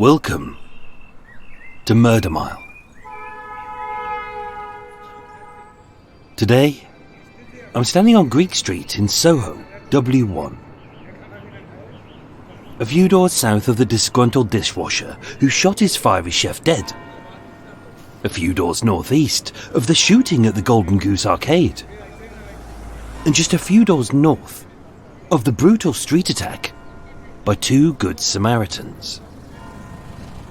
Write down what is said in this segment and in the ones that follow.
Welcome to Murder Mile. Today, I'm standing on Greek Street in Soho, W1. A few doors south of the disgruntled dishwasher who shot his fiery chef dead. A few doors northeast of the shooting at the Golden Goose Arcade. And just a few doors north of the brutal street attack by two good Samaritans.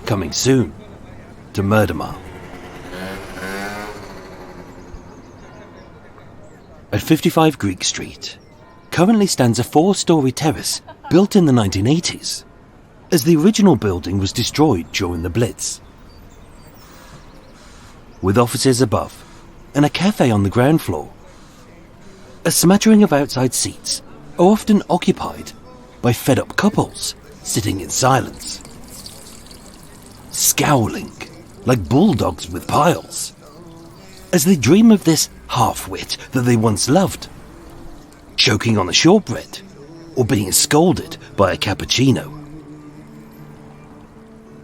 Coming soon to Murder Mile. At 55 Greek Street, currently stands a 4-story terrace built in the 1980s, as the original building was destroyed during the Blitz. With offices above and a cafe on the ground floor, a smattering of outside seats are often occupied by fed-up couples sitting in silence, scowling like bulldogs with piles, as they dream of this half-wit that they once loved, choking on a shortbread or being scolded by a cappuccino.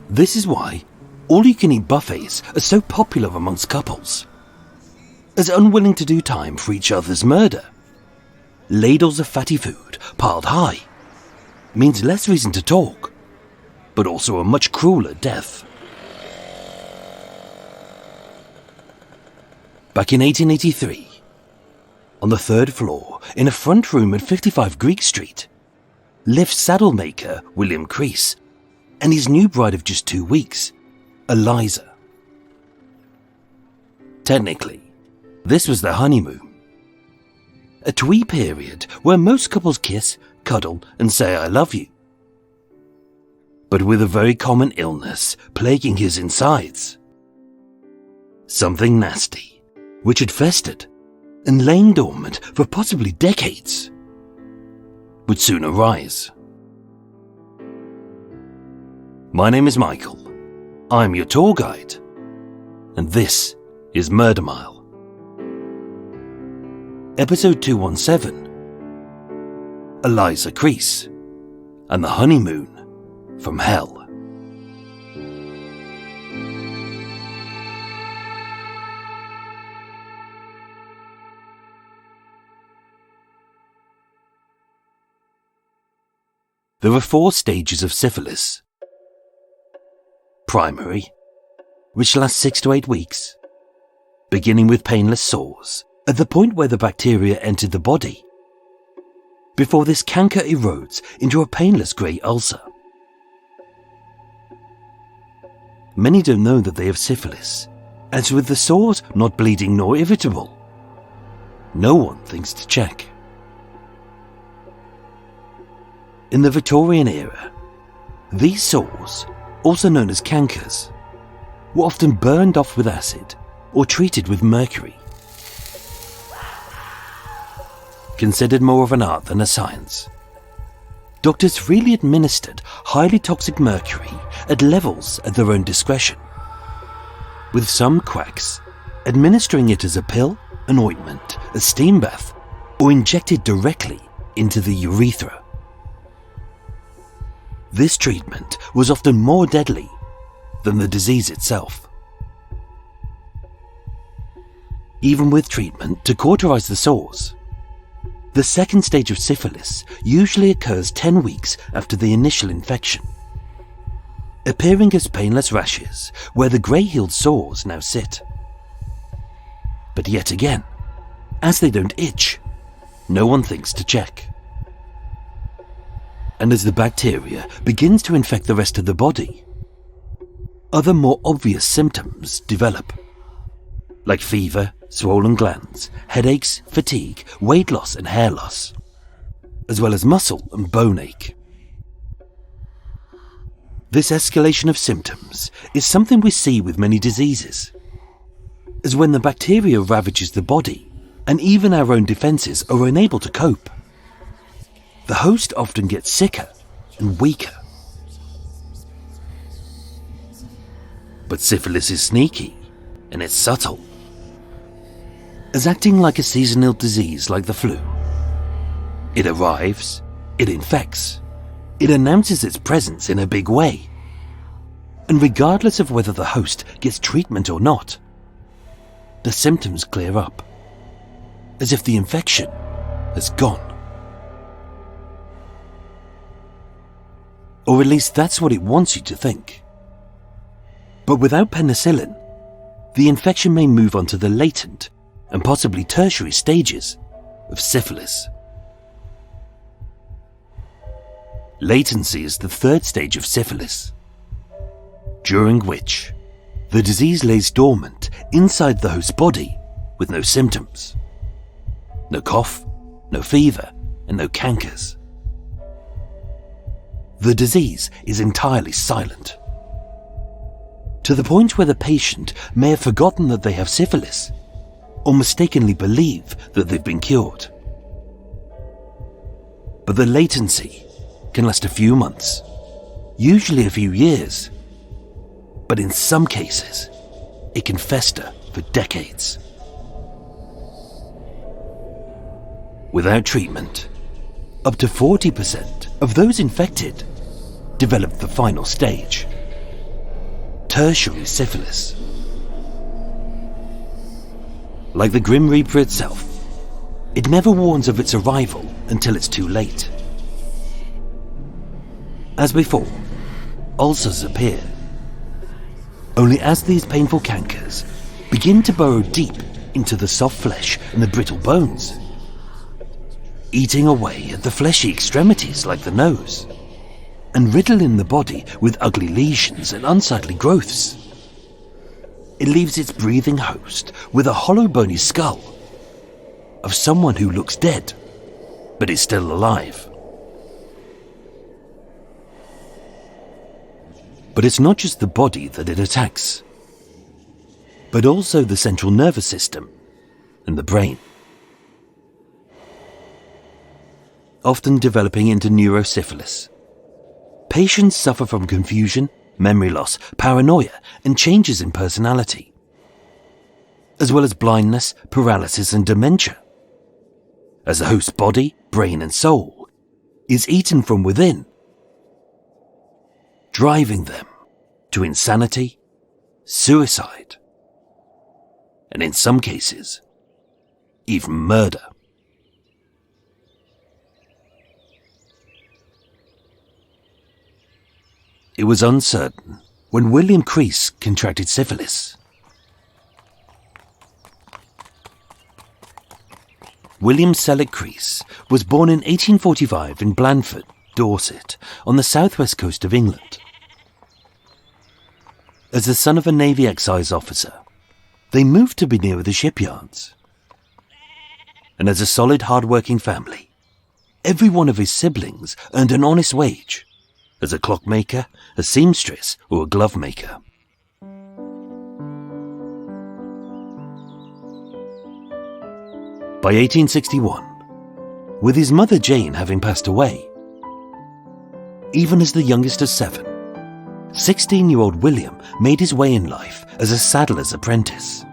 This is why all-you-can-eat buffets are so popular amongst couples, as unwilling to do time for each other's murder. Ladles of fatty food piled high means less reason to talk, but also a much crueler death. Back in 1883, on the 3rd floor, in a front room at 55 Greek Street, lived saddle maker William Crees and his new bride of just 2 weeks, Eliza. Technically, this was their honeymoon. A twee period where most couples kiss, cuddle, and say I love you. But with a very common illness plaguing his insides. Something nasty, which had festered and lain dormant for possibly decades, would soon arise. My name is Michael. I'm your tour guide, and this is Murder Mile. Episode 217, Eliza Crees and the Honeymoon from Hell. There are 4 stages of syphilis. Primary, which lasts 6 to 8 weeks, beginning with painless sores at the point where the bacteria entered the body, before this canker erodes into a painless grey ulcer. Many don't know that they have syphilis, as with the sores not bleeding nor irritable, no one thinks to check. In the Victorian era, these sores, also known as cankers, were often burned off with acid or treated with mercury. Considered more of an art than a science, doctors freely administered highly toxic mercury at levels at their own discretion, with some quacks administering it as a pill, an ointment, a steam bath, or injected directly into the urethra. This treatment was often more deadly than the disease itself. Even with treatment to cauterize the sores, the second stage of syphilis usually occurs 10 weeks after the initial infection, appearing as painless rashes where the grey-healed sores now sit. But yet again, as they don't itch, no one thinks to check. And as the bacteria begins to infect the rest of the body, other more obvious symptoms develop, like fever, swollen glands, headaches, fatigue, weight loss and hair loss, as well as muscle and bone ache. This escalation of symptoms is something we see with many diseases, as when the bacteria ravages the body and even our own defenses are unable to cope, the host often gets sicker and weaker. But syphilis is sneaky and it's subtle, as acting like a seasonal disease like the flu. It arrives, it infects, it announces its presence in a big way, And regardless of whether the host gets treatment or not, the symptoms clear up, as if the infection has gone. Or at least that's what it wants you to think. But without penicillin, the infection may move on to the latent and possibly tertiary stages of syphilis. Latency is the third stage of syphilis, during which the disease lays dormant inside the host's body with no symptoms. No cough, no fever, and no cankers. The disease is entirely silent, to the point where the patient may have forgotten that they have syphilis or mistakenly believe that they've been cured. But the latency can last a few months, usually a few years, but in some cases, it can fester for decades. Without treatment, up to 40% of those infected develop the final stage, tertiary syphilis. Like the Grim Reaper itself, it never warns of its arrival until it's too late. As before, ulcers appear. Only as these painful cankers begin to burrow deep into the soft flesh and the brittle bones, eating away at the fleshy extremities like the nose, and riddling the body with ugly lesions and unsightly growths, it leaves its breathing host with a hollow bony skull of someone who looks dead, but is still alive. But it's not just the body that it attacks, but also the central nervous system and the brain. Often developing into neurosyphilis, patients suffer from confusion, memory loss, paranoia, and changes in personality, as well as blindness, paralysis, and dementia, as the host's body, brain, and soul is eaten from within, driving them to insanity, suicide, and in some cases, even murder. It was uncertain when William Crees contracted syphilis. William Selleck Crees was born in 1845 in Blandford, Dorset, on the southwest coast of England. As the son of a Navy excise officer, they moved to be near the shipyards. And as a solid, hard-working family, every one of his siblings earned an honest wage as a clockmaker, a seamstress, or a glove maker. By 1861, with his mother Jane having passed away, even as the youngest of 7, 16-year-old William made his way in life as a saddler's apprentice.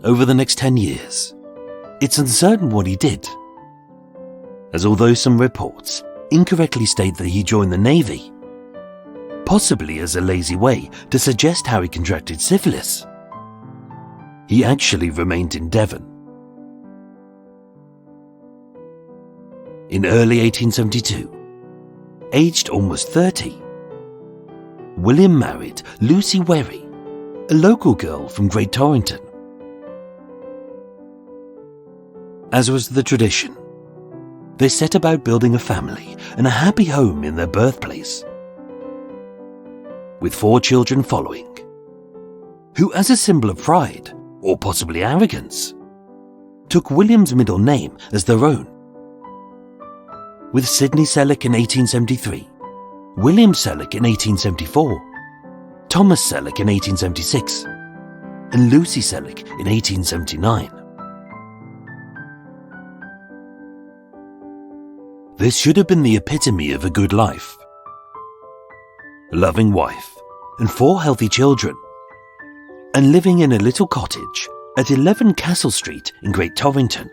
Over the next 10 years, it's uncertain what he did, as although some reports incorrectly state that he joined the Navy, possibly as a lazy way to suggest how he contracted syphilis, he actually remained in Devon. In early 1872, aged almost 30, William married Lucy Wherry, a local girl from Great Torrington. As was the tradition, they set about building a family and a happy home in their birthplace, with 4 children following, who, as a symbol of pride, or possibly arrogance, took William's middle name as their own. With Sidney Selleck in 1873, William Selleck in 1874, Thomas Selleck in 1876, and Lucy Selleck in 1879. This should have been the epitome of a good life. A loving wife and 4 healthy children, and living in a little cottage at 11 Castle Street in Great Torrington,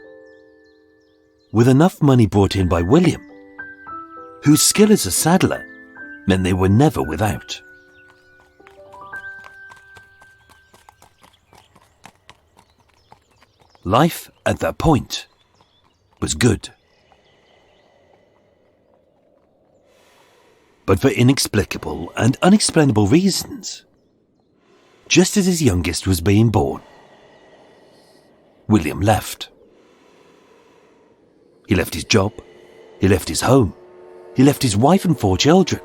with enough money brought in by William, whose skill as a saddler meant they were never without. Life at that point was good. But for inexplicable and unexplainable reasons, just as his youngest was being born, William left. He left his job, he left his home, he left his wife and 4 children.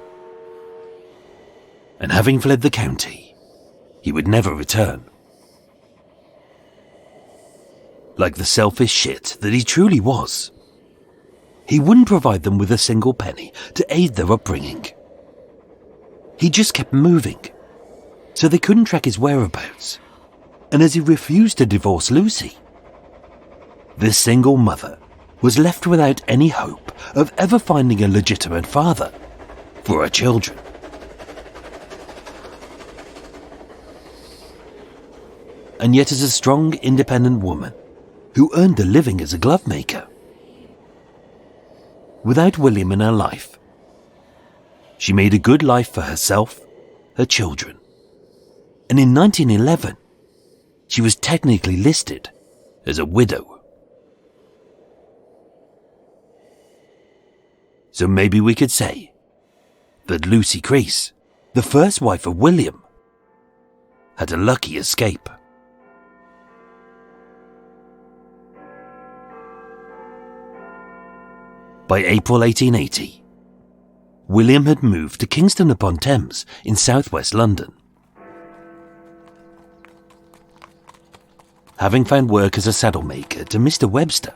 And having fled the county, he would never return. Like the selfish shit that he truly was, he wouldn't provide them with a single penny to aid their upbringing. He just kept moving, so they couldn't track his whereabouts. And as he refused to divorce Lucy, this single mother was left without any hope of ever finding a legitimate father for her children. And yet, as a strong, independent woman who earned a living as a glove maker, without William in her life, she made a good life for herself, her children, and in 1911, she was technically listed as a widow. So maybe we could say that Lucy Crees, the first wife of William, had a lucky escape. By April 1880, William had moved to Kingston upon Thames in southwest London. Having found work as a saddle maker to Mr. Webster,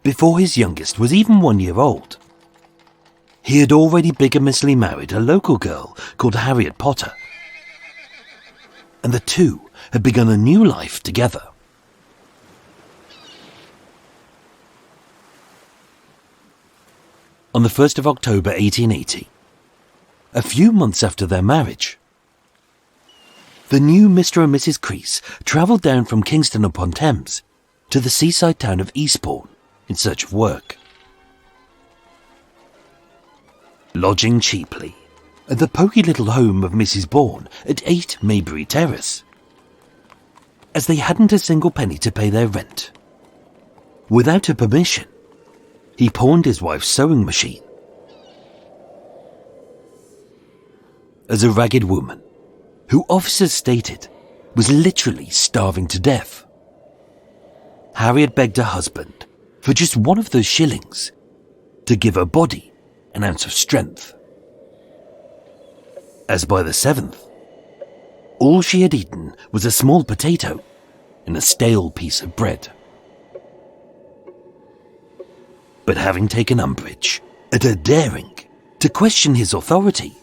before his youngest was even 1 year old, he had already bigamously married a local girl called Harriet Potter, and the two had begun a new life together. On the 1st of October 1880, a few months after their marriage, the new Mr. and Mrs. Crees travelled down from Kingston upon Thames to the seaside town of Eastbourne in search of work. Lodging cheaply at the poky little home of Mrs. Bourne at 8 Maybury Terrace, as they hadn't a single penny to pay their rent. Without her permission, he pawned his wife's sewing machine. As a ragged woman, who officers stated was literally starving to death, Harriet begged her husband for just one of those shillings to give her body an ounce of strength. As by the 7th, all she had eaten was a small potato and a stale piece of bread. But having taken umbrage at her daring to question his authority,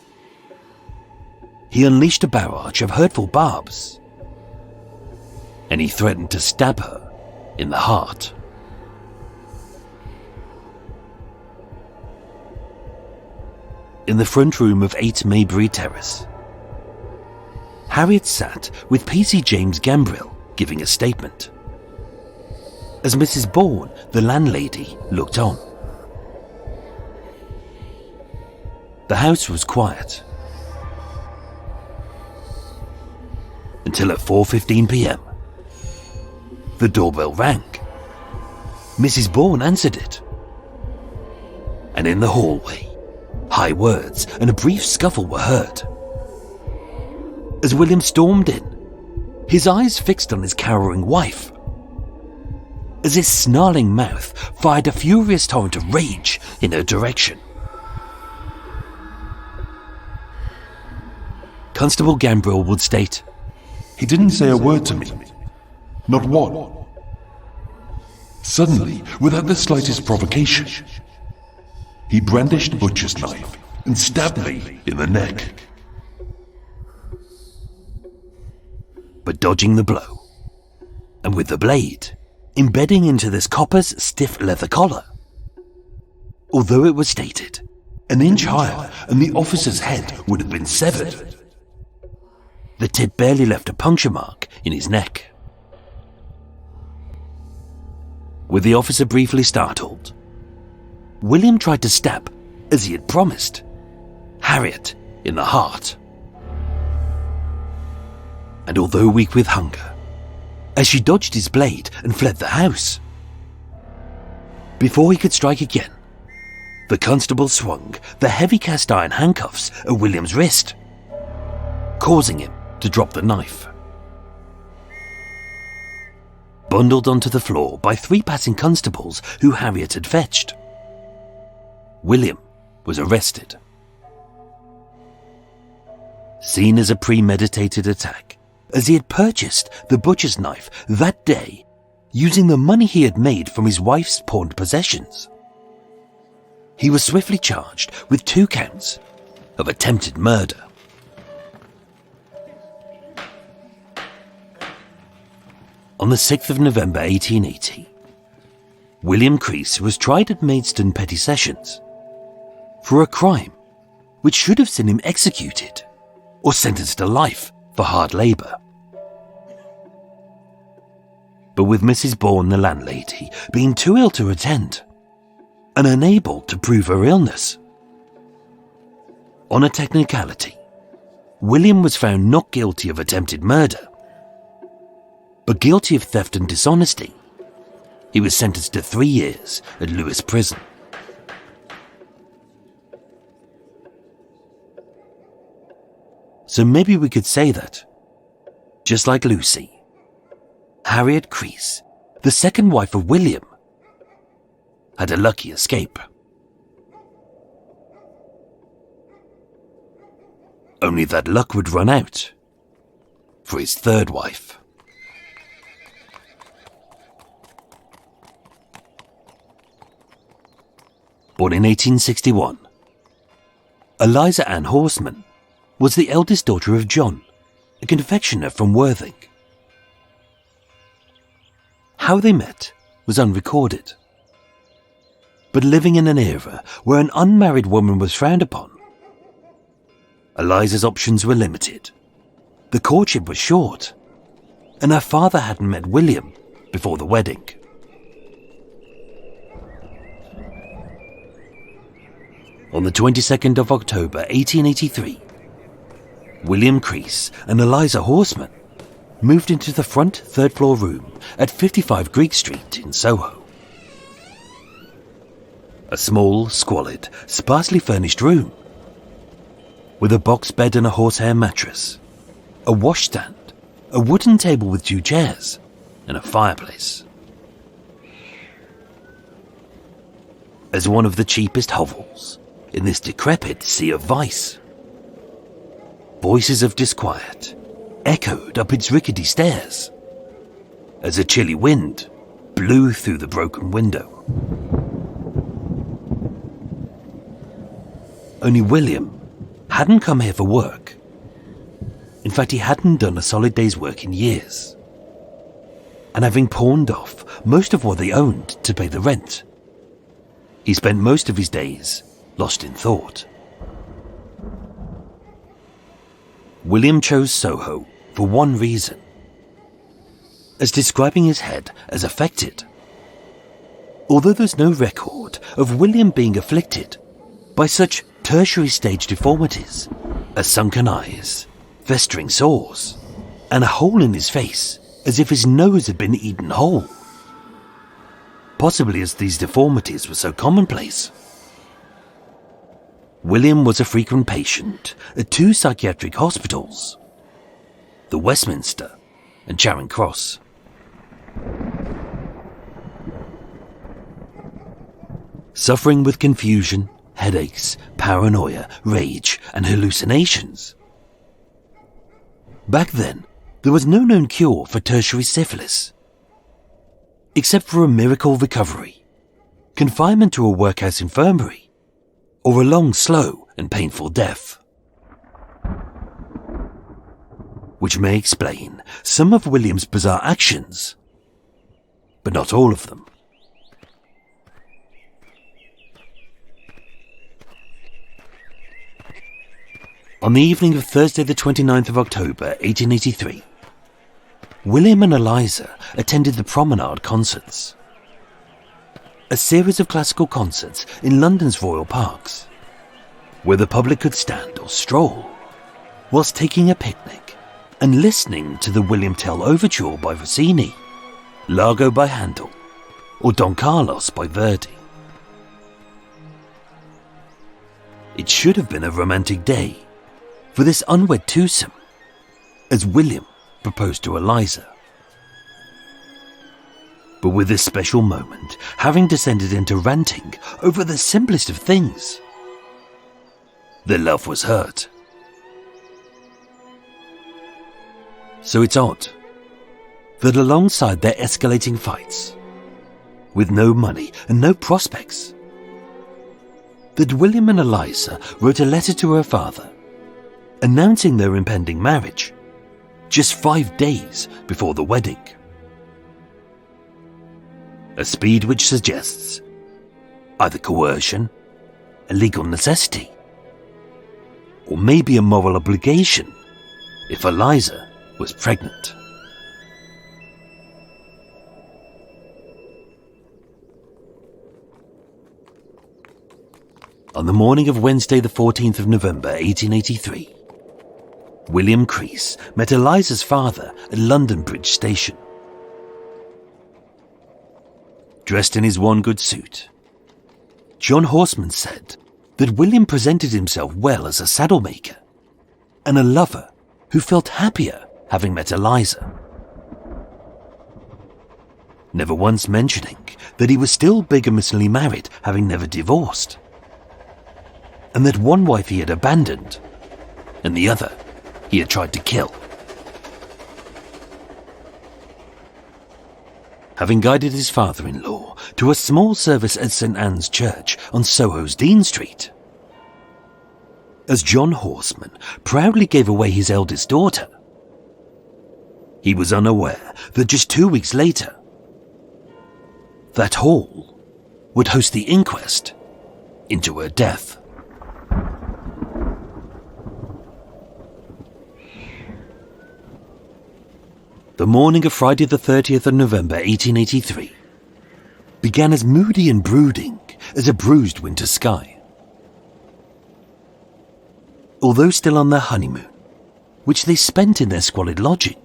he unleashed a barrage of hurtful barbs, and he threatened to stab her in the heart. In the front room of 8 Maybury Terrace, Harriet sat with P.C. James Gambrill giving a statement, as Mrs. Bourne, the landlady, looked on. The house was quiet until at 4:15 p.m. the doorbell rang. Mrs. Bourne answered it, and in the hallway, high words and a brief scuffle were heard. As William stormed in, his eyes fixed on his cowering wife, as his snarling mouth fired a furious torrent of rage in her direction. Constable Gambrill would state, "He didn't say a word to me. Not one. Suddenly, without the slightest provocation, he brandished a butcher's knife and stabbed me in the neck." But dodging the blow, and with the blade embedding into this copper's stiff leather collar, although it was stated an inch higher and the officer's head would have been severed, the tip barely left a puncture mark in his neck. With the officer briefly startled, William tried to stab as he had promised, Harriet in the heart. And although weak with hunger, as she dodged his blade and fled the house, before he could strike again, the constable swung the heavy cast iron handcuffs at William's wrist, causing him to drop the knife. Bundled onto the floor by 3 passing constables who Harriet had fetched, William was arrested. Seen as a premeditated attack, as he had purchased the butcher's knife that day using the money he had made from his wife's pawned possessions, he was swiftly charged with 2 counts of attempted murder. On the 6th of November 1880, William Crees was tried at Maidstone Petty Sessions for a crime which should have seen him executed or sentenced to life for hard labour. But with Mrs. Bourne, the landlady, being too ill to attend and unable to prove her illness, on a technicality, William was found not guilty of attempted murder, but guilty of theft and dishonesty. He was sentenced to 3 years at Lewes Prison. So maybe we could say that, just like Lucy, Harriet Crees, the second wife of William, had a lucky escape. Only that luck would run out for his third wife. Born in 1861, Eliza Horsman was the eldest daughter of John, a confectioner from Worthing. How they met was unrecorded. But living in an era where an unmarried woman was frowned upon, Eliza's options were limited. The courtship was short, and her father hadn't met William before the wedding. On the 22nd of October 1883, William Crees and Eliza Horsman moved into the front third-floor room at 55 Greek Street in Soho. A small, squalid, sparsely furnished room with a box bed and a horsehair mattress, a washstand, a wooden table with 2 chairs, and a fireplace. As one of the cheapest hovels in this decrepit sea of vice, voices of disquiet echoed up its rickety stairs as a chilly wind blew through the broken window. Only William hadn't come here for work. In fact, he hadn't done a solid day's work in years. And having pawned off most of what they owned to pay the rent, he spent most of his days lost in thought. William chose Soho for one reason, as describing his head as affected. Although there's no record of William being afflicted by such tertiary stage deformities as sunken eyes, festering sores, and a hole in his face as if his nose had been eaten whole. Possibly as these deformities were so commonplace. William was a frequent patient at 2 psychiatric hospitals, the Westminster and Charing Cross. Suffering with confusion, headaches, paranoia, rage, and hallucinations. Back then, there was no known cure for tertiary syphilis, except for a miracle recovery, confinement to a workhouse infirmary, or a long, slow, and painful death. Which may explain some of William's bizarre actions, but not all of them. On the evening of Thursday the 29th of October 1883, William and Eliza attended the Promenade Concerts, a series of classical concerts in London's royal parks. where the public could stand or stroll, whilst taking a picnic and listening to the William Tell Overture by Rossini, Largo by Handel, or Don Carlos by Verdi. It should have been a romantic day for this unwed twosome, as William proposed to Eliza. But with this special moment having descended into ranting over the simplest of things, their love was hurt. So it's odd that alongside their escalating fights, with no money and no prospects, that William and Eliza wrote a letter to her father announcing their impending marriage just 5 days before the wedding. A speed which suggests either coercion, a legal necessity, or maybe a moral obligation if Eliza was pregnant. On the morning of Wednesday the 14th of November 1883, William Crees met Eliza's father at London Bridge Station. Dressed in his one good suit, John Horsman said that William presented himself well as a saddle maker and a lover who felt happier having met Eliza, never once mentioning that he was still bigamously married, having never divorced, and that one wife he had abandoned and the other he had tried to kill. Having guided his father-in-law to a small service at St. Anne's Church on Soho's Dean Street, as John Horsman proudly gave away his eldest daughter, he was unaware that just 2 weeks later, that hall would host the inquest into her death. The morning of Friday the 30th of November 1883 began as moody and brooding as a bruised winter sky. Although still on their honeymoon, which they spent in their squalid lodging,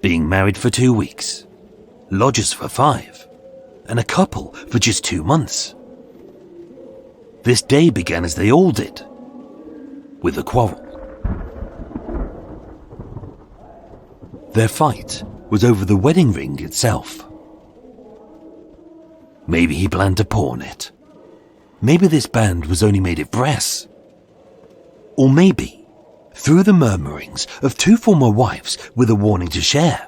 being married for 2 weeks, lodgers for 5, and a couple for just 2 months, this day began as they all did, with a quarrel. Their fight was over the wedding ring itself. Maybe he planned to pawn it. Maybe this band was only made of brass. Or maybe, through the murmurings of 2 former wives with a warning to share,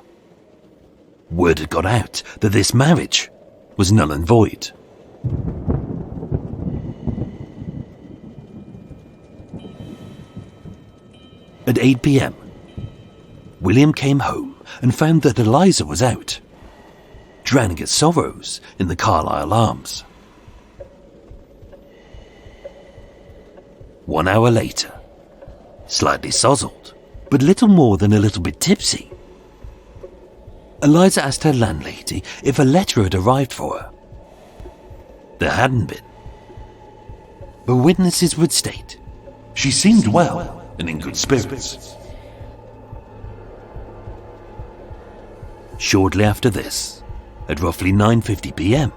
word had got out that this marriage was null and void. At 8 p.m, William came home and found that Eliza was out, drowning her sorrows in the Carlisle Arms. 1 hour later, slightly sozzled, but little more than a little bit tipsy, Eliza asked her landlady if a letter had arrived for her. There hadn't been, but witnesses would state She seemed well and in good spirits. Shortly after this, at roughly 9:50 p.m,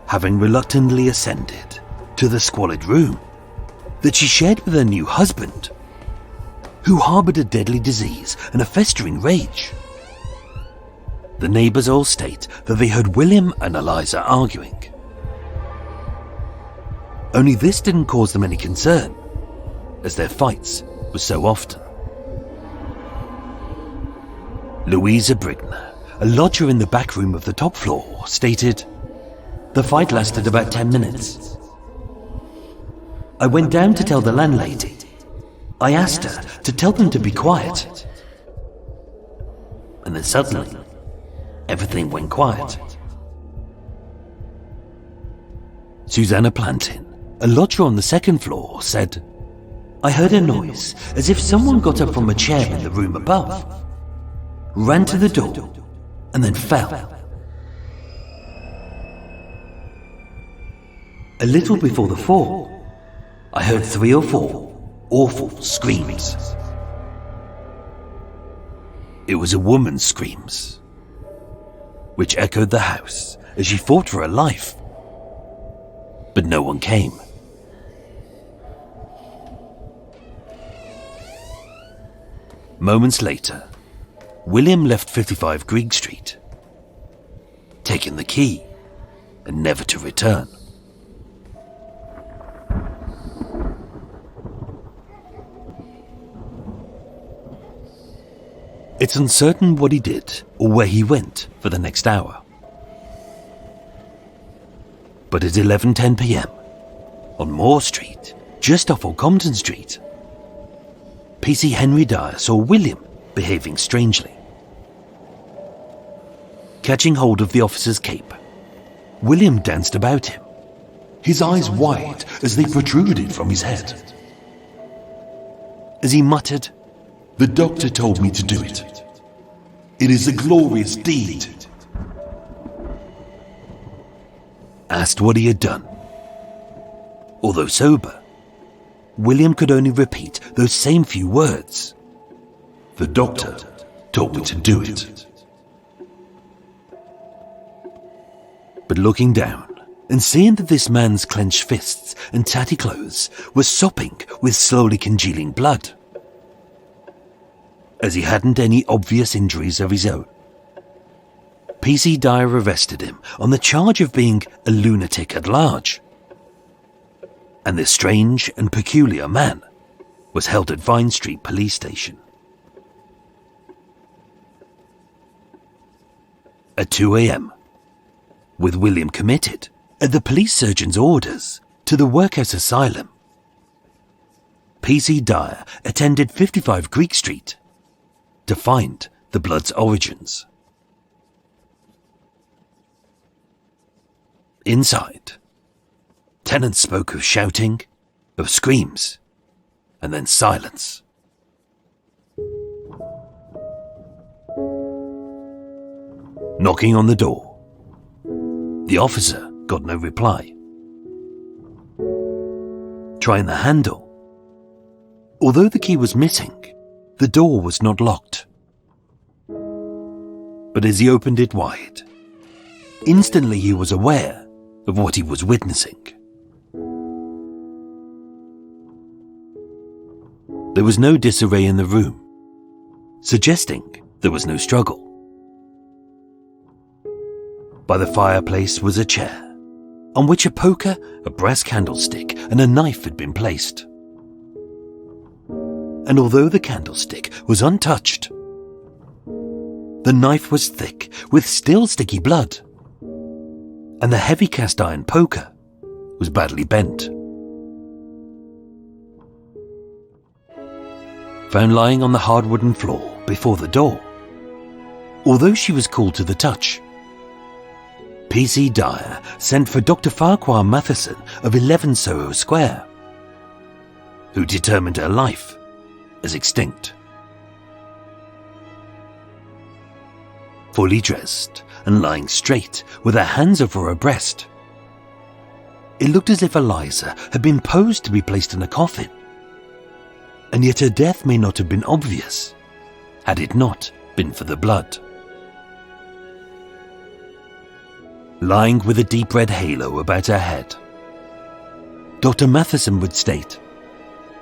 having reluctantly ascended to the squalid room that she shared with her new husband, who harboured a deadly disease and a festering rage, the neighbours all state that they heard William and Eliza arguing. Only this didn't cause them any concern, as their fights were so often. Louisa Brigner, a lodger in the back room of the top floor, stated, "The fight lasted about 10 minutes. I went down to tell the landlady. I asked her to tell them to be quiet. And then suddenly, everything went quiet." Susanna Plantin, a lodger on the second floor, said, "I heard a noise as if someone got up from a chair in the room above, ran to the door, and then fell. A little before the fall, I heard 3 or 4 awful screams. It was a woman's screams, which echoed the house as she fought for her life. But no one came. Moments later, William left 55 Greig Street, taking the key and never to return. It's uncertain what he did or where he went for the next hour. But at 11:10 p.m, on Moore Street, just off Old Compton Street, PC Henry Dyer saw William behaving strangely. Catching hold of the officer's cape, William danced about him, his eyes wide as they protruded from his head. as he muttered, "The doctor told me to do it. It is a glorious deed." Asked what he had done. Although sober, William could only repeat those same few words. "The doctor told me to do it." But looking down and seeing that this man's clenched fists and tatty clothes were sopping with slowly congealing blood, as he hadn't any obvious injuries of his own, PC Dyer arrested him on the charge of being a lunatic at large. And this strange and peculiar man was held at Vine Street Police Station. At 2 a.m, with William committed, at the police surgeon's orders, to the workhouse asylum, PC Dyer attended 55 Greig Street to find the blood's origins. Inside, tenants spoke of shouting, of screams, and then silence. Knocking on the door, the officer got no reply. Trying the handle, although the key was missing, the door was not locked. But as he opened it wide, instantly he was aware of what he was witnessing. There was no disarray in the room, suggesting there was no struggle. By the fireplace was a chair, on which a poker, a brass candlestick, and a knife had been placed. And although the candlestick was untouched, the knife was thick with still sticky blood, and the heavy cast iron poker was badly bent. Found lying on the hard wooden floor before the door, although she was cool to the touch, PC Dyer sent for Dr. Farquhar Matheson of 11 Soho Square, who determined her life as extinct. Fully dressed and lying straight with her hands over her breast, it looked as if Eliza had been posed to be placed in a coffin, and yet her death may not have been obvious had it not been for the blood. Lying with a deep red halo about her head, Dr. Matheson would state,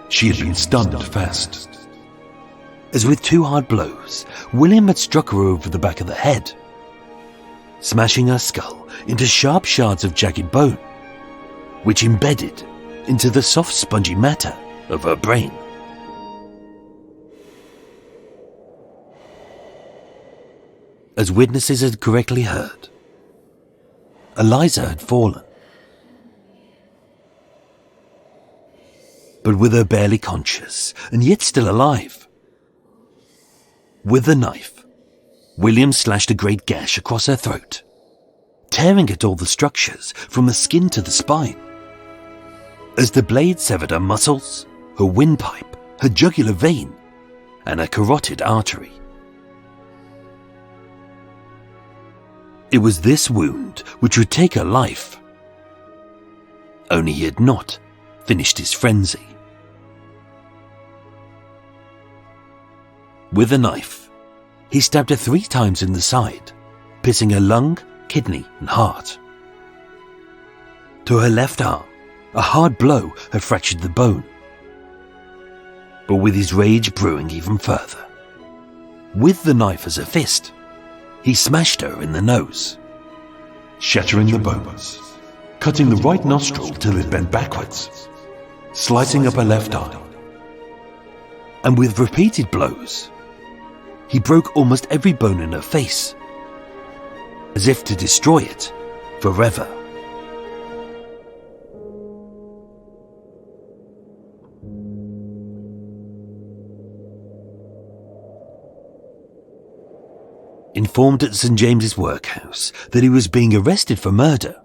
She had been stunned fast. as with 2 hard blows, William had struck her over the back of the head, smashing her skull into sharp shards of jagged bone, which embedded into the soft spongy matter of her brain. As witnesses had correctly heard, Eliza had fallen. But with her barely conscious and yet still alive, with the knife, William slashed a great gash across her throat, tearing at all the structures from the skin to the spine, as the blade severed her muscles, her windpipe, her jugular vein, and her carotid artery. It was this wound which would take her life. Only he had not finished his frenzy. With a knife, he stabbed her 3 times in the side, piercing her lung, kidney and heart. To her left arm, a hard blow had fractured the bone. But with his rage brewing even further, with the knife as a fist, he smashed her in the nose, shattering the bones, cutting the right nostril till it bent backwards, slicing up her left eye. And with repeated blows, he broke almost every bone in her face, as if to destroy it forever. Informed at St. James's workhouse that he was being arrested for murder,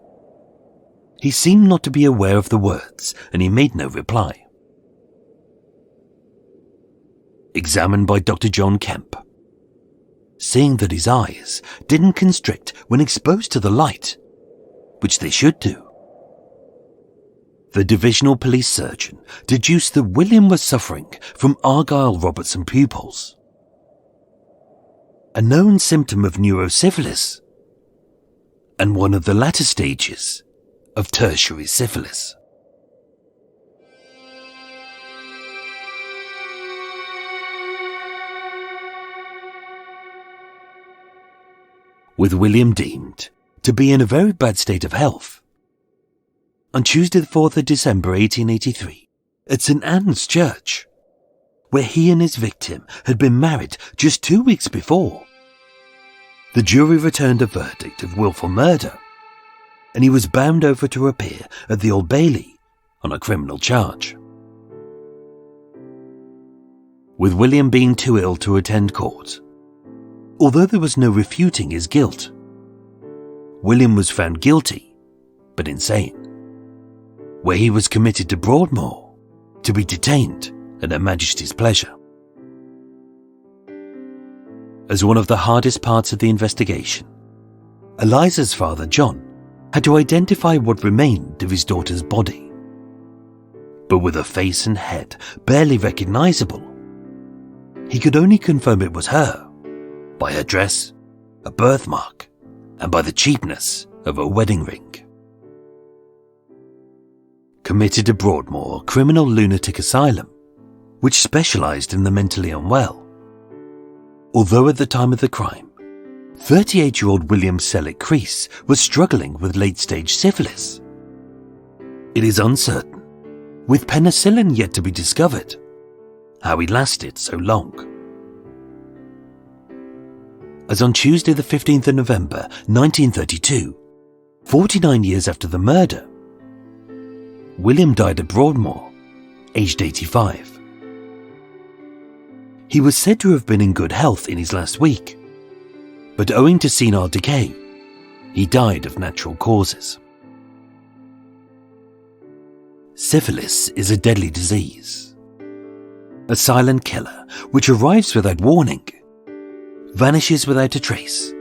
he seemed not to be aware of the words, and he made no reply. Examined by Dr. John Kemp, seeing that his eyes didn't constrict when exposed to the light, which they should do, the divisional police surgeon deduced that William was suffering from Argyll Robertson pupils, a known symptom of neurosyphilis, and one of the latter stages of tertiary syphilis. With William deemed to be in a very bad state of health, on Tuesday the 4th of December 1883, at St. Anne's Church, where he and his victim had been married just 2 weeks before, the jury returned a verdict of willful murder, and he was bound over to appear at the Old Bailey on a criminal charge. With William being too ill to attend court, although there was no refuting his guilt, William was found guilty, but insane, where he was committed to Broadmoor to be detained at Her Majesty's pleasure. As one of the hardest parts of the investigation, Eliza's father, John, had to identify what remained of his daughter's body. But with a face and head barely recognizable, he could only confirm it was her by her dress, a birthmark, and by the cheapness of her wedding ring. Committed to Broadmoor Criminal Lunatic Asylum, which specialized in the mentally unwell. Although at the time of the crime, 38-year-old William Selleck Crees was struggling with late-stage syphilis. It is uncertain, with penicillin yet to be discovered, how he lasted so long. As on Tuesday the 15th of November 1932, 49 years after the murder, William died at Broadmoor, aged 85. He was said to have been in good health in his last week, but owing to senile decay, he died of natural causes. Syphilis is a deadly disease, a silent killer which arrives without warning, vanishes without a trace,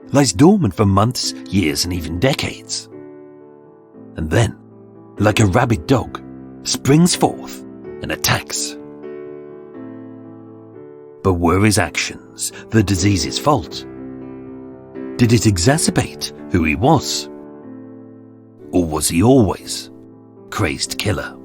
lies dormant for months, years, and even decades, and then, like a rabid dog, springs forth and attacks. But were his actions the disease's fault? Did it exacerbate who he was? Or was he always crazed killer?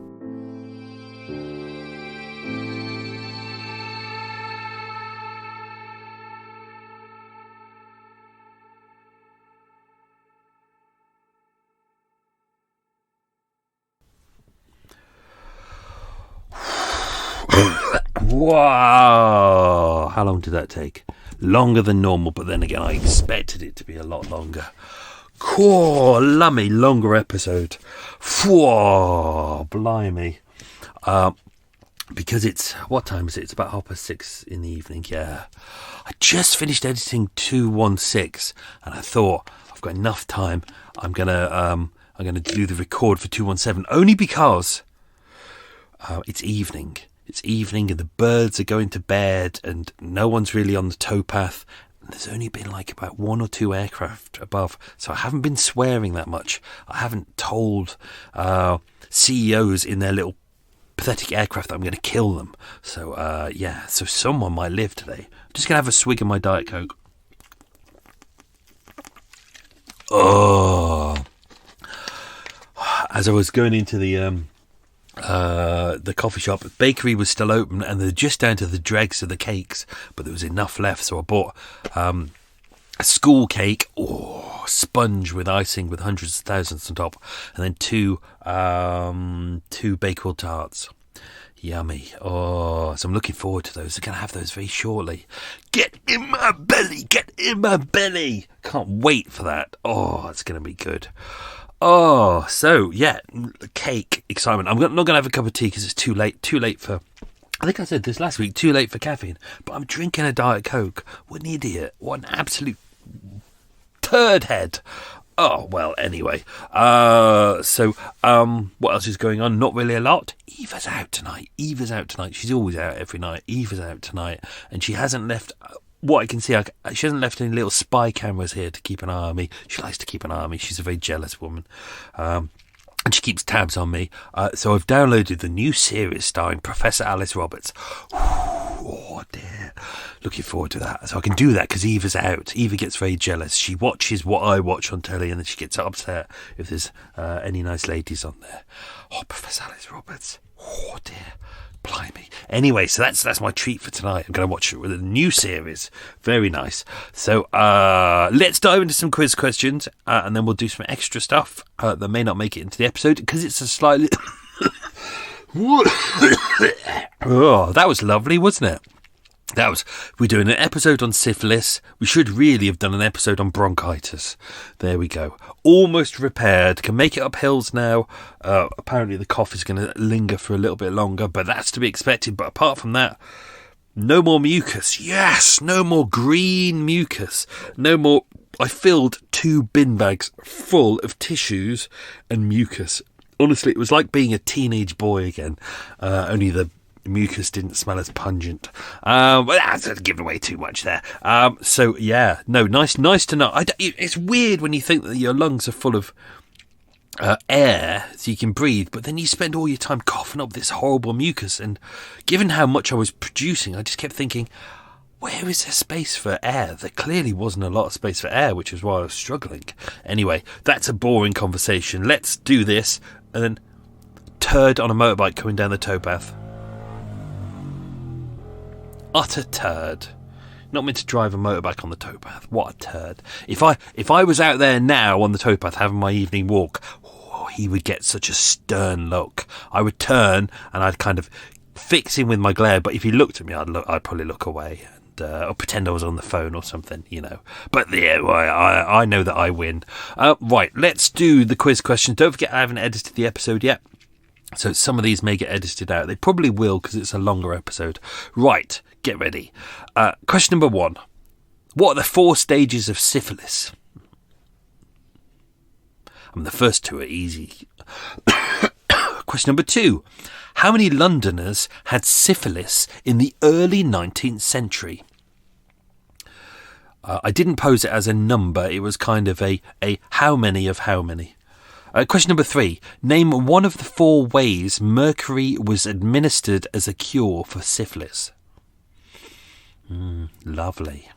Wow! How long did that take? Longer than normal, but then again, I expected it to be a lot longer. Cool, lummy, longer episode. Whoa, blimey. Because it's, what time is it? It's about 6:30 in the evening, yeah. I just finished editing 216, and I thought, I've got enough time. I'm gonna do the record for 217, only because it's evening. It's evening and the birds are going to bed and no one's really on the towpath. there's only been like about 1 or 2 aircraft above, so I haven't been swearing that much. I haven't told CEOs in their little pathetic aircraft that I'm going to kill them. So so someone might live today. I'm just going to have a swig of my Diet Coke. Oh, as I was going into the coffee shop, the bakery was still open and they're just down to the dregs of the cakes, but there was enough left, so I bought a school cake, sponge with icing with hundreds of thousands on top, and then two Bakewell tarts. Yummy. So I'm looking forward to those. I'm going to have those very shortly. Get in my belly, get in my belly. Can't wait for that. It's going to be good. So yeah, cake excitement. I'm not going to have a cup of tea because it's too late for, I think I said this last week, too late for caffeine, but I'm drinking a Diet Coke. What an idiot. What an absolute turd head. Anyway. What else is going on? Not really a lot. Eva's out tonight. She's always out every night. Eva's out tonight, and she hasn't left. What I can see, she hasn't left any little spy cameras here to keep an eye on me. She likes to keep an eye on me. She's a very jealous woman. And she keeps tabs on me. So I've downloaded the new series starring Professor Alice Roberts. Oh, dear. Looking forward to that. So I can do that because Eva's out. Eva gets very jealous. She watches what I watch on telly and then she gets upset if there's any nice ladies on there. Professor Alice Roberts. Oh, dear. Blimey. Anyway, so that's my treat for tonight. I'm going to watch it with a new series. Very nice. So let's dive into some quiz questions and then we'll do some extra stuff that may not make it into the episode because it's a slightly... that was lovely, wasn't it? We're doing an episode on syphilis. We should really have done an episode on bronchitis. There we go. Almost repaired. Can make it up hills now. Apparently the cough is going to linger for a little bit longer, but that's to be expected. But apart from that, no more mucus. Yes, no more green mucus. No more... I filled 2 bin bags full of tissues and mucus. Honestly, it was like being a teenage boy again. Only the mucus didn't smell as pungent. But that's giving away too much there. Nice to know. It's weird when you think that your lungs are full of air so you can breathe, but then you spend all your time coughing up this horrible mucus. And given how much I was producing, I just kept thinking, where is there space for air? There clearly wasn't a lot of space for air, which is why I was struggling. Anyway, that's a boring conversation. Let's do this. And then turd on a motorbike coming down the towpath. Utter turd. Not meant to drive a motorbike on the towpath. What a turd. If I was out there now on the towpath having my evening walk, he would get such a stern look. I would turn and I'd kind of fix him with my glare, but if he looked at me, I'd probably look away. Or pretend I was on the phone or something, But yeah, I know that I win. Right, let's do the quiz questions. Don't forget I haven't edited the episode yet, so some of these may get edited out. They probably will because it's a longer episode. Right, get ready. Question number 1. What are the 4 stages of syphilis? The first 2 are easy. Question number 2. How many Londoners had syphilis in the early 19th century? I didn't pose it as a number. It was kind of a how many of how many. Question number 3. Name one of the 4 ways mercury was administered as a cure for syphilis. Lovely.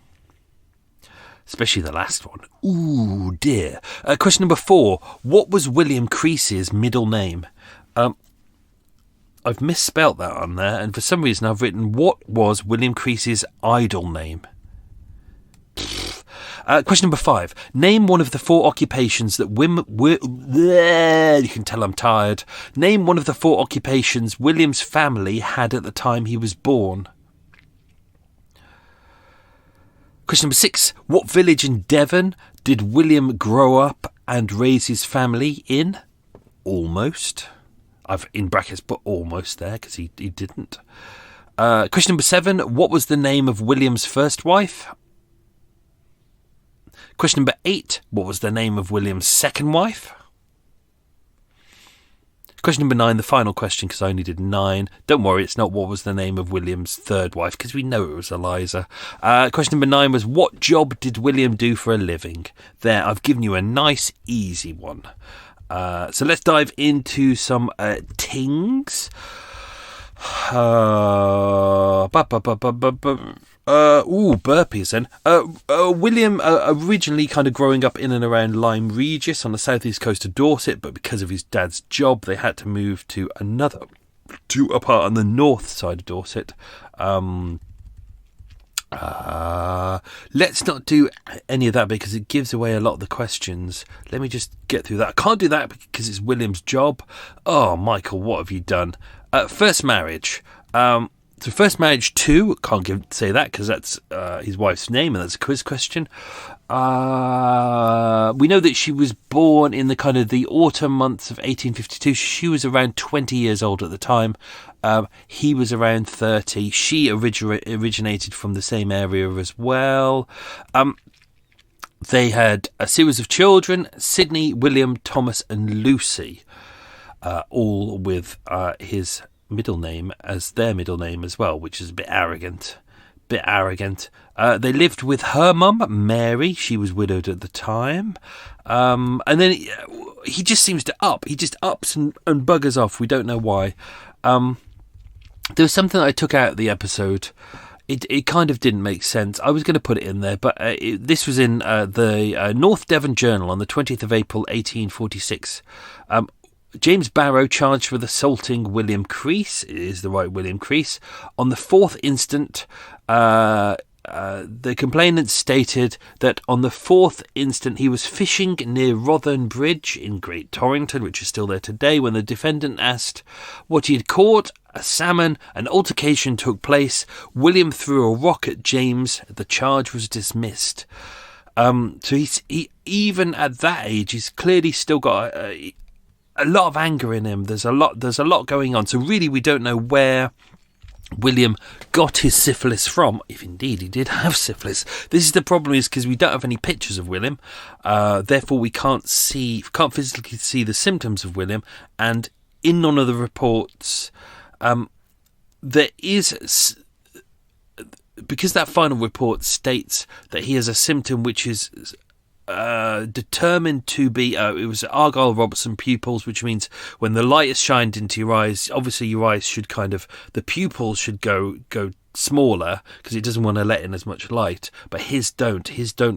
Especially the last one. Ooh, dear. Question number 4. What was William Crees's middle name? I've misspelt that on there, and for some reason I've written, what was William Crees's idol name? Question number 5. Name one of the 4 occupations that you can tell I'm tired. Name one of the 4 occupations William's family had at the time he was born. Question number 6. What village in Devon did William grow up and raise his family in? Almost. I've in brackets put almost there because he didn't. Question number 7. What was the name of William's first wife? Question number 8. What was the name of William's second wife? Question number 9, the final question, because I only did 9. Don't worry, it's not what was the name of William's third wife, because we know it was Eliza. Question number 9 was, what job did William do for a living? There, I've given you a nice, easy one. So let's dive into some tings. Burpees then. William originally kind of growing up in and around Lyme Regis on the southeast coast of Dorset, but because of his dad's job, they had to move to a part on the north side of Dorset. Let's not do any of that because it gives away a lot of the questions. Let me just get through that. I can't do that because it's William's job. Oh, Michael, what have you done? First marriage. So first marriage 2, can't say that because that's his wife's name and that's a quiz question. We know that she was born in the autumn months of 1852. She was around 20 years old at the time. He was around 30. She originated from the same area as well. They had a series of children, Sydney, William, Thomas and Lucy, all with his middle name as their middle name as well, which is a bit arrogant. They lived with her mum, Mary. She was widowed at the time. And then he just seems to up. He just ups and buggers off. We don't know why. There was something that I took out of the episode. It kind of didn't make sense. I was going to put it in there, but this was in the North Devon Journal on the 20th of April, 1846. James Barrow charged with assaulting William Crees, is the right William Crees, on the 4th instant. The complainant stated that on the 4th instant he was fishing near Rotherham Bridge in Great Torrington, which is still there today, when the defendant asked what he had caught, a salmon. An altercation took place. William threw a rock at James. The charge was dismissed. So he even at that age, he's clearly still got a lot of anger in him. There's a lot going on. So really, we don't know where William got his syphilis from, if indeed he did have syphilis. This is the problem, is because we don't have any pictures of William, therefore we can't physically see the symptoms of William, and in none of the reports there is, because that final report states that he has a symptom which is determined to be it was Argyll Robertson pupils, which means when the light is shined into your eyes, obviously your eyes should the pupils should go smaller because it doesn't want to let in as much light, but his don't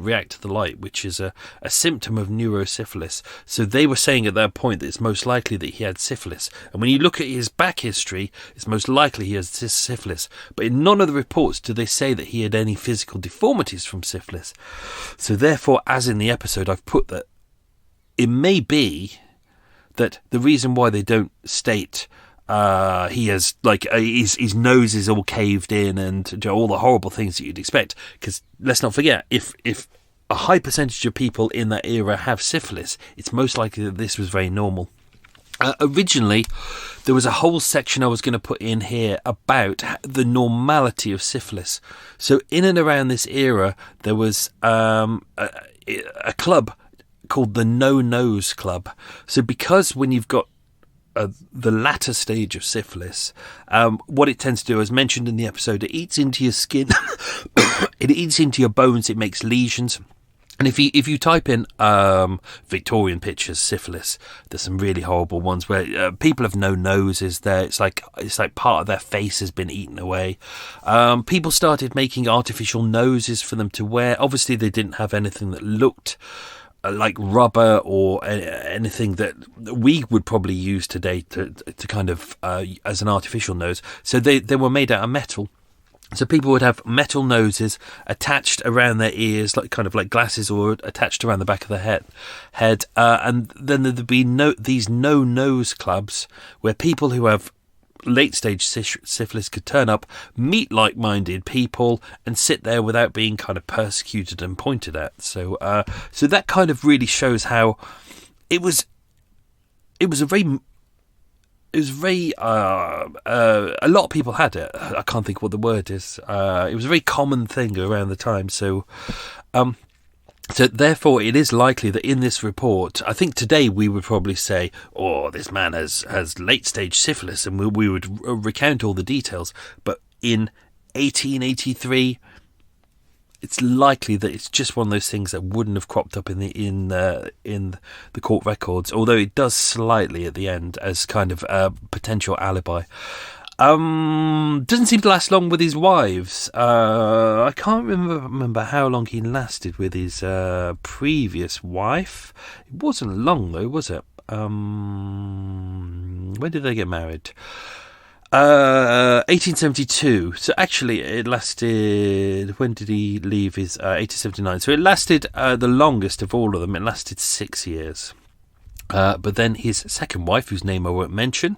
react to the light, which is a symptom of neurosyphilis. So they were saying at that point that it's most likely that he had syphilis, and when you look at his back history, it's most likely he has syphilis, but in none of the reports do they say that he had any physical deformities from syphilis. So therefore, as in the episode, I've put that it may be that the reason why they don't state he has his nose is all caved in and all the horrible things that you'd expect, because let's not forget, if a high percentage of people in that era have syphilis, it's most likely that this was very normal. Originally, there was a whole section I was going to put in here about the normality of syphilis. So in and around this era, there was a club called the No Nose Club. So because when you've got the latter stage of syphilis, what it tends to do, as mentioned in the episode, it eats into your skin, it eats into your bones, it makes lesions. And if you type in Victorian pictures syphilis, there's some really horrible ones where people have no noses. It's like part of their face has been eaten away. People started making artificial noses for them to wear. Obviously, they didn't have anything that looked like rubber or anything that we would probably use today to kind of as an artificial nose. So they were made out of metal. So people would have metal noses attached around their ears, like glasses, or attached around the back of the head. And then there'd be these no nose clubs where people who have late stage syphilis could turn up, meet like-minded people, and sit there without being kind of persecuted and pointed at. So that kind of really shows how it was very a lot of people had it. I can't think what the word is. It was a very common thing around the time. So So therefore, it is likely that in this report, I think today we would probably say, "Oh, this man has late stage syphilis," and we would recount all the details. But in 1883, it's likely that it's just one of those things that wouldn't have cropped up in the court records. Although it does slightly at the end as kind of a potential alibi. Doesn't seem to last long with his wives. I can't remember how long he lasted with his previous wife. It wasn't long though, was it? When did they get married? 1872. So actually, it lasted. When did he leave his 1879? So it lasted the longest of all of them. It lasted 6 years. But then his second wife, whose name I won't mention,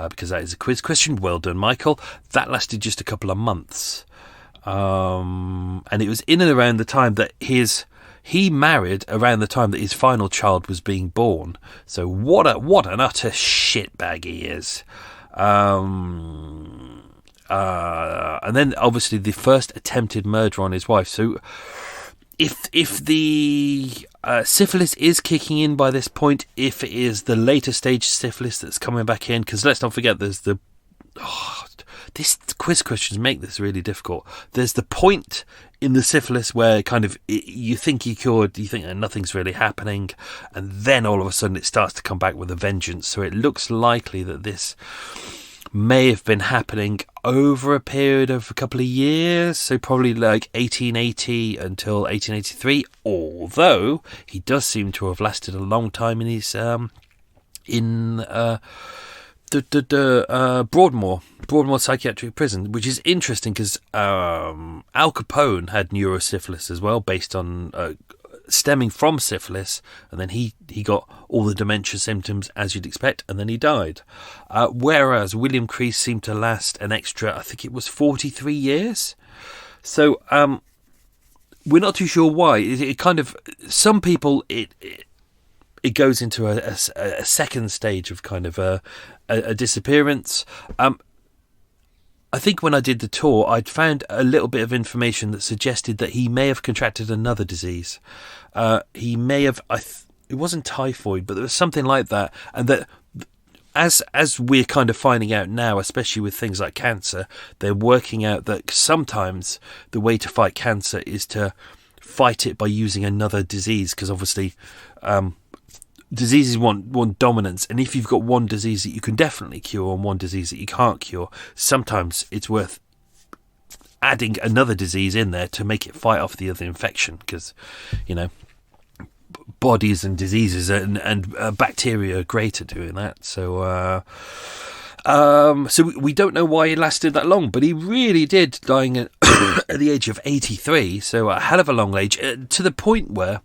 because that is a quiz question. Well done, Michael. That lasted just a couple of months. And it was in and around the time that he married around the time that his final child was being born. So what an utter shitbag he is. And then obviously the first attempted murder on his wife. So if the syphilis is kicking in by this point, if it is the later stage syphilis that's coming back in, because let's not forget there's this quiz questions make this really difficult. There's the point in the syphilis where kind of you think you cured, you think that nothing's really happening, and then all of a sudden it starts to come back with a vengeance. So it looks likely that this may have been happening over a period of a couple of years, so probably like 1880 until 1883, although he does seem to have lasted a long time in his Broadmoor psychiatric prison, which is interesting because Al Capone had neurosyphilis as well, based on stemming from syphilis, and then he got all the dementia symptoms as you'd expect, and then he died. Whereas William Crees seemed to last an extra, I think it was 43 years. So we're not too sure why. It kind of, some people it goes into a second stage of kind of a disappearance. I think when I did the tour, I'd found a little bit of information that suggested that he may have contracted another disease. He may have, it wasn't typhoid, but there was something like that. And that, as we're kind of finding out now, especially with things like cancer, they're working out that sometimes the way to fight cancer is to fight it by using another disease, because obviously diseases want dominance, and if you've got one disease that you can definitely cure and one disease that you can't cure, sometimes it's worth adding another disease in there to make it fight off the other infection, because bodies and diseases and bacteria are great at doing that. So we don't know why he lasted that long, but he really did, dying at the age of 83, so a hell of a long age, to the point where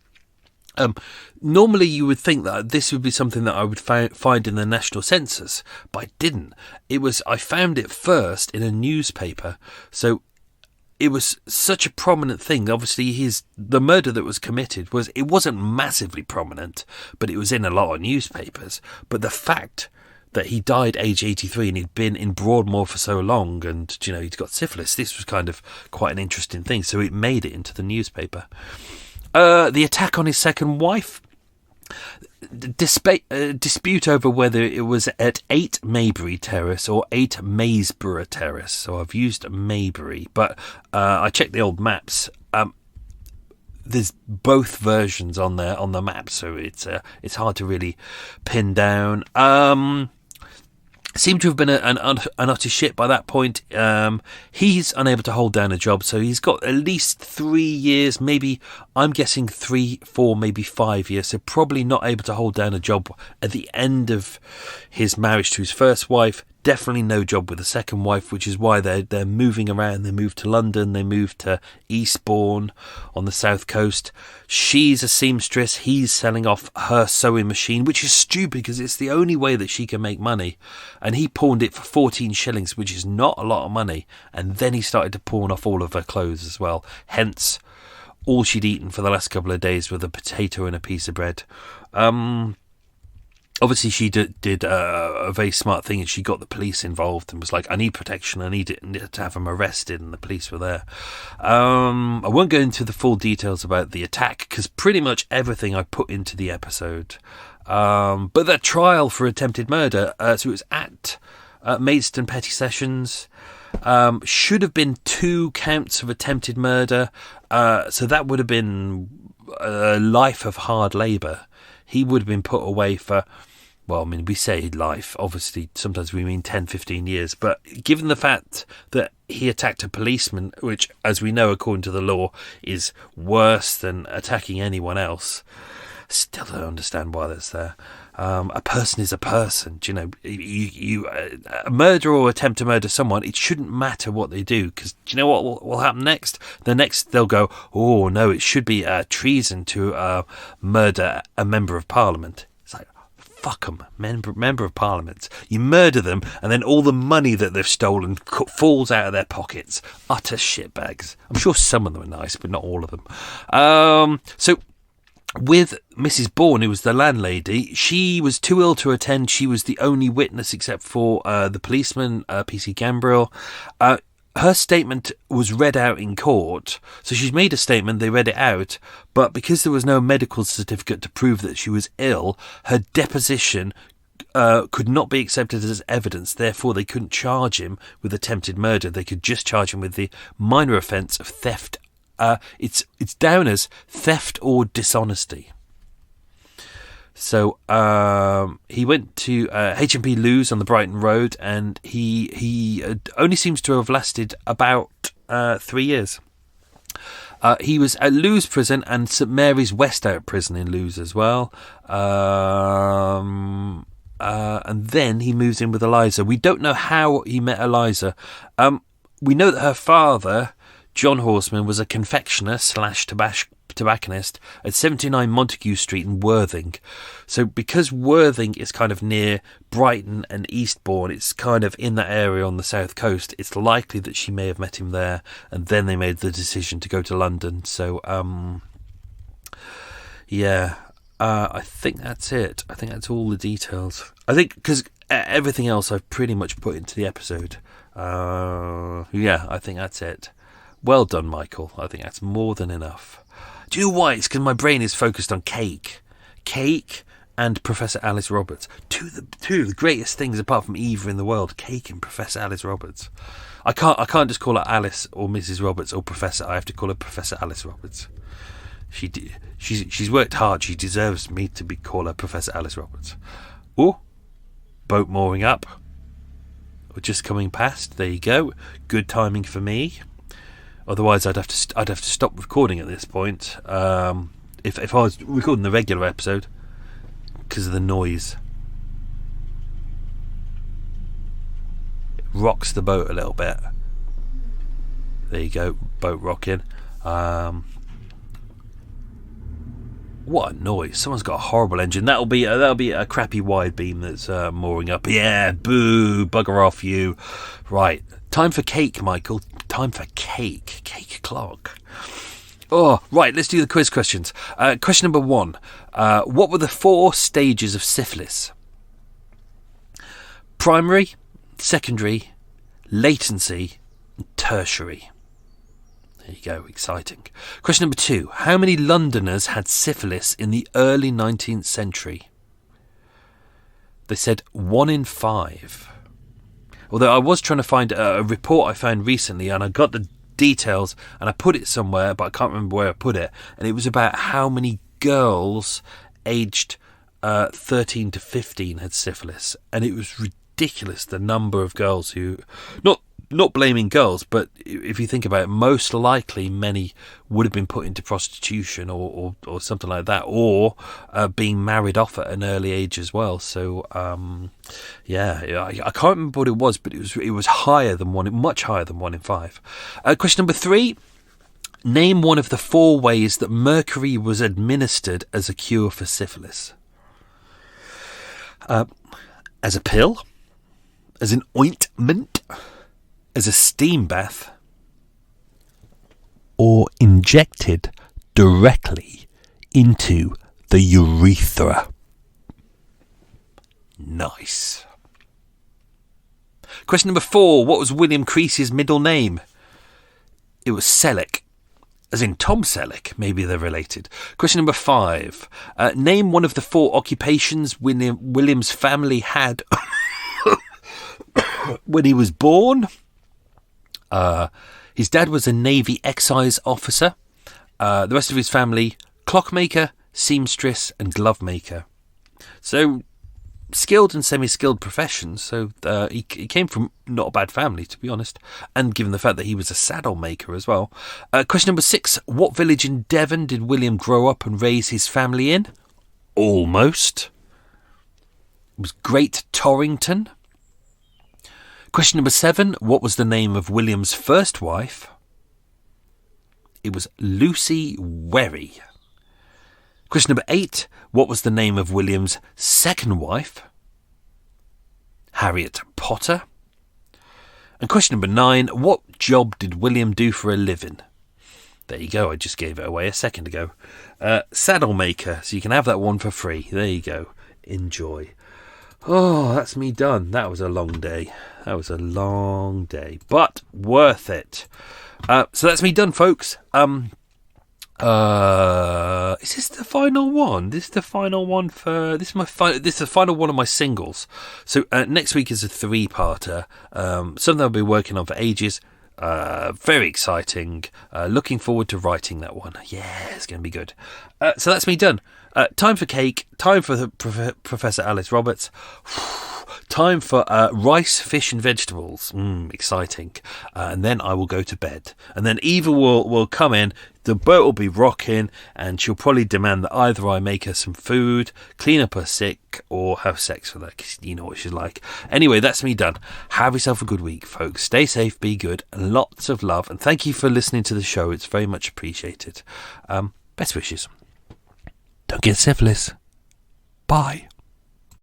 normally you would think that this would be something that I would find in the national census, but I didn't. I found it first in a newspaper. So it was such a prominent thing. Obviously the murder that was committed it wasn't massively prominent, but it was in a lot of newspapers. But the fact that he died age 83 and he'd been in Broadmoor for so long, and he'd got syphilis, this was kind of quite an interesting thing. So it made it into the newspaper. The attack on his second wife, dispute over whether it was at 8 Maybury Terrace or 8 Maysborough Terrace. So I've used Maybury, but I checked the old maps. There's both versions on there on the map, so it's hard to really pin down. Seemed to have been an utter shit by that point. He's unable to hold down a job, so he's got at least 3 years, maybe, I'm guessing 3, 4, maybe 5 years, so probably not able to hold down a job at the end of his marriage to his first wife. Definitely no job with the second wife, which is why they're moving around. They moved to London, they moved to Eastbourne on the south coast. She's a seamstress, he's selling off her sewing machine, which is stupid because it's the only way that she can make money. And he pawned it for 14 shillings, which is not a lot of money. And then he started to pawn off all of her clothes as well. Hence, all she'd eaten for the last couple of days with a potato and a piece of bread. obviously she did a very smart thing, and she got the police involved and was like, I need protection, I need to have him arrested, and the police were there. I won't go into the full details about the attack, because pretty much everything I put into the episode. But that trial for attempted murder, so it was at Maidstone Petty Sessions, should have been 2 counts of attempted murder, so that would have been a life of hard labour. He would have been put away for, well, I mean, we say life, obviously sometimes we mean 10, 15 years, but given the fact that he attacked a policeman, which, as we know, according to the law, is worse than attacking anyone else, still don't understand why that's there. A person is a person. Do you know, you a murder or attempt to murder someone, it shouldn't matter what they do, because do you know what will happen next? They'll go, oh no, it should be treason to murder a member of parliament. It's like, fuck them, member of parliament. You murder them, and then all the money that they've stolen falls out of their pockets. Utter shitbags. I'm sure some of them are nice, but not all of them. So with Mrs. Bourne, who was the landlady, she was too ill to attend. She was the only witness except for the policeman, PC Gambriel. Her statement was read out in court. So she's made a statement, they read it out, but because there was no medical certificate to prove that she was ill, her deposition could not be accepted as evidence. Therefore, they couldn't charge him with attempted murder. They could just charge him with the minor offence of theft. It's down as theft or dishonesty. So he went to H&P Lewes on the Brighton Road, and he only seems to have lasted about 3 years. He was at Lewes Prison and St Mary's Westhout Prison in Lewes as well. And then he moves in with Eliza. We don't know how he met Eliza. We know that her father, John Horsman, was a confectioner / tobacconist at 79 Montague Street in Worthing. So because Worthing is kind of near Brighton and Eastbourne, it's kind of in that area on the south coast, it's likely that she may have met him there, and then they made the decision to go to London. So I think that's it. I think that's all the details. I think because everything else I've pretty much put into the episode. I think that's it. Well done, Michael. I think that's more than enough. Do you know why? It's because my brain is focused on Cake and Professor Alice Roberts. Two of the greatest things apart from Eva in the world. Cake and Professor Alice Roberts. I can't just call her Alice or Mrs. Roberts or Professor. I have to call her Professor Alice Roberts. She's worked hard. She deserves me to call her Professor Alice Roberts. Oh, boat mooring up. Or just coming past. There you go. Good timing for me. Otherwise, I'd have to stop recording at this point. If I was recording the regular episode, because of the noise, it rocks the boat a little bit. There you go, boat rocking. What a noise! Someone's got a horrible engine. That'll be a crappy wide beam that's mooring up. Yeah, boo, bugger off you. Right, time for cake, Michael. Time for cake. Cake o'clock. Oh, right, let's do the quiz questions. Question number 1. What were the 4 stages of syphilis? Primary, secondary, latency, and tertiary. There you go, exciting. Question number 2. How many Londoners had syphilis in the early 19th century? They said 1 in 5. Although I was trying to find a report I found recently, and I got the details and I put it somewhere, but I can't remember where I put it, and it was about how many girls aged 13 to 15 had syphilis, and it was ridiculous, the number of girls who, not blaming girls, but if you think about it, most likely many would have been put into prostitution or something like that, or being married off at an early age as well. So I can't remember what it was, but it was higher than much higher than 1 in 5. Question number 3. Name one of the 4 ways that mercury was administered as a cure for syphilis. As a pill, as an ointment, as a steam bath, or injected directly into the urethra. Nice. Question number 4. What was William Creese's middle name? It was Selleck. As in Tom Selleck. Maybe they're related. Question number 5. Name one of the 4 occupations William's family had when he was born. His dad was a Navy excise officer. The rest of his family, clockmaker, seamstress and glove maker. So, skilled and semi-skilled professions. So he came from not a bad family, to be honest. And given the fact that he was a saddle maker as well. Question number 6. What village in Devon did William grow up and raise his family in? Almost. It was Great Torrington. Question number 7. What was the name of William's first wife? It was Lucy Wherry. Question number 8. What was the name of William's second wife? Harriet Potter. And question number 9. What job did William do for a living? There you go. I just gave it away a second ago. Saddle maker. So you can have that one for free. There you go. Enjoy. Oh, that's me done. That was a long day. But worth it. So that's me done, folks. Is this the final one? This is the final one for this is the final one of my singles. So next week is a 3-parter. Something I'll be working on for ages. Very exciting. Looking forward to writing that one. Yeah, it's going to be good. So that's me done. Time for cake. Time for Professor Alice Roberts. Time for rice, fish and vegetables. Exciting. And then I will go to bed. And then Eva will come in. The boat will be rocking, and she'll probably demand that either I make her some food, clean up her sick, or have sex with her, because you know what she's like. Anyway, that's me done. Have yourself a good week, folks. Stay safe, be good, and lots of love. And thank you for listening to the show. It's very much appreciated. Best wishes. Don't get syphilis. Bye.